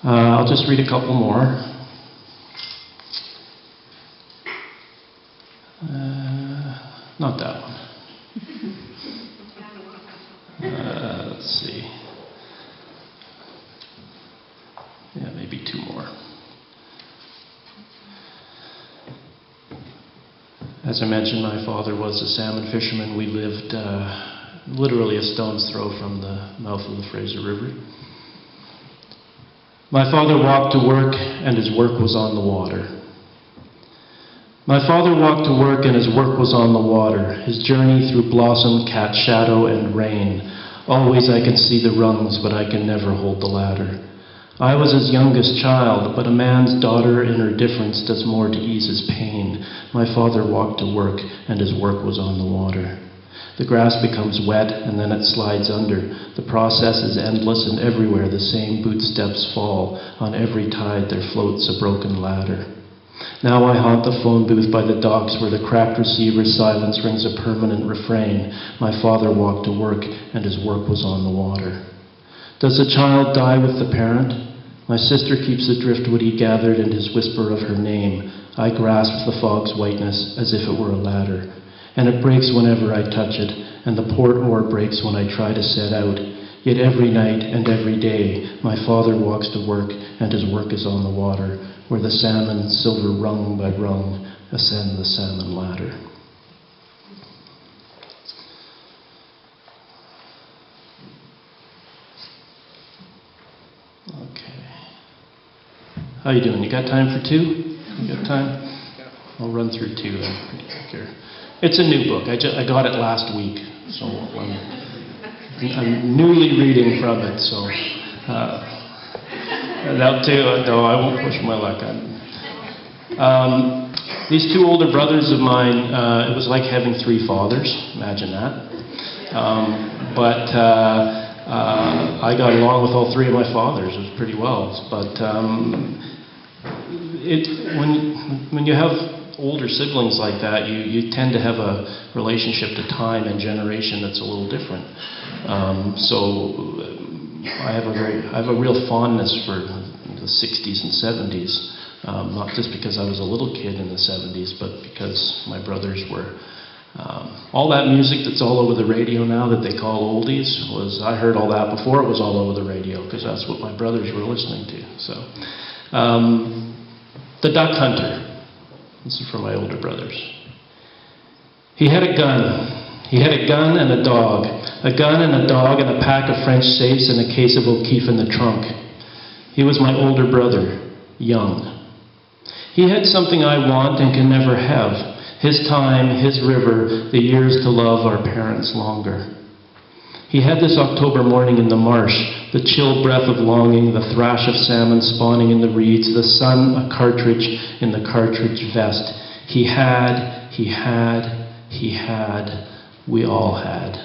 I'll just read a couple more. Not that one. Let's see. Yeah, maybe two more. As I mentioned, my father was a salmon fisherman. We lived literally a stone's throw from the mouth of the Fraser River. My father walked to work, and his work was on the water. My father walked to work, and his work was on the water, his journey through blossom, cat shadow, and rain. Always I can see the rungs, but I can never hold the ladder. I was his youngest child, but a man's daughter in her difference does more to ease his pain. My father walked to work, and his work was on the water. The grass becomes wet, and then it slides under. The process is endless, and everywhere the same boot steps fall. On every tide there floats a broken ladder. Now I haunt the phone booth by the docks where the cracked receiver's silence rings a permanent refrain. My father walked to work, and his work was on the water. Does the child die with the parent? My sister keeps the driftwood he gathered and his whisper of her name. I grasp the fog's whiteness as if it were a ladder. And it breaks whenever I touch it, and the port oar breaks when I try to set out. Yet every night and every day, my father walks to work, and his work is on the water, where the salmon, silver rung by rung, ascend the salmon ladder. Okay. How you doing? You got time for two? You got time? I'll run through two then pretty quick here. It's a new book. I got it last week, so I'm newly reading from it, so that too, though I won't push my luck. These two older brothers of mine, it was like having three fathers, imagine that. I got along with all three of my fathers, it was pretty well. But when you have older siblings like that, you tend to have a relationship to time and generation that's a little different. I have a real fondness for the 60s and 70s, not just because I was a little kid in the 70s, but because my brothers were. All that music that's all over the radio now that they call oldies, I heard all that before it was all over the radio, because that's what my brothers were listening to. So, The Duck Hunter. This is for my older brothers. He had a gun. He had a gun and a dog. A gun and a dog and a pack of French safes and a case of O'Keeffe in the trunk. He was my older brother, young. He had something I want and can never have. His time, his river, the years to love our parents longer. He had this October morning in the marsh, the chill breath of longing, the thrash of salmon spawning in the reeds, the sun a cartridge in the cartridge vest. He had, we all had.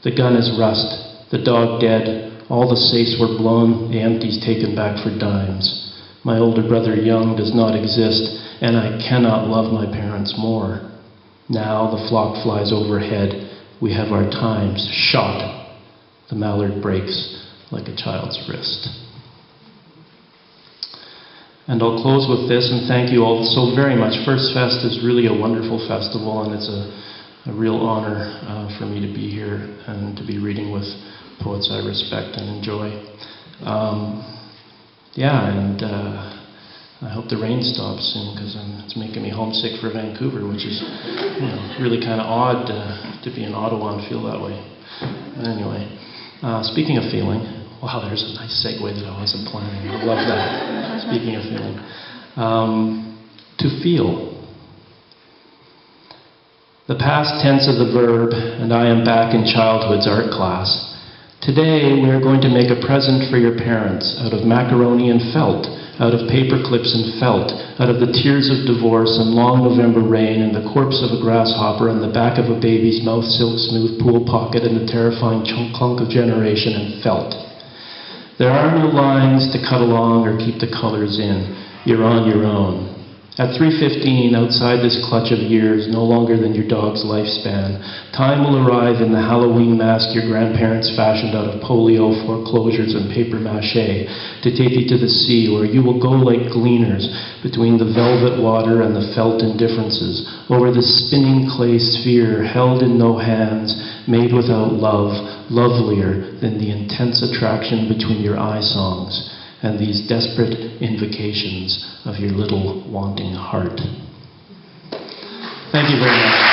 The gun is rust, the dog dead, all the safes were blown, the empties taken back for dimes. My older brother young does not exist, and I cannot love my parents more. Now the flock flies overhead. We have our times shot. The mallard breaks like a child's wrist. And I'll close with this, and thank you all so very much. Versefest is really a wonderful festival, and it's a real honor for me to be here and to be reading with poets I respect and enjoy. I hope the rain stops soon, because it's making me homesick for Vancouver, which is really kind of odd to be in Ottawa and feel that way. Anyway, speaking of feeling, wow, there's a nice segue that I wasn't planning. I love that. Speaking of feeling. To feel. The past tense of the verb, and I am back in childhood's art class. Today we are going to make a present for your parents out of macaroni and felt, out of paper clips and felt, out of the tears of divorce and long November rain and the corpse of a grasshopper and the back of a baby's mouth silk smooth pool pocket and the terrifying clunk of generation and felt. There are no lines to cut along or keep the colors in. You're on your own. At 3:15, outside this clutch of years, no longer than your dog's lifespan, time will arrive in the Halloween mask your grandparents fashioned out of polio, foreclosures, and paper mache to take you to the sea, where you will go like gleaners between the velvet water and the felt indifferences, over the spinning clay sphere held in no hands, made without love, lovelier than the intense attraction between your eye songs and these desperate invocations of your little wanting heart. Thank you very much.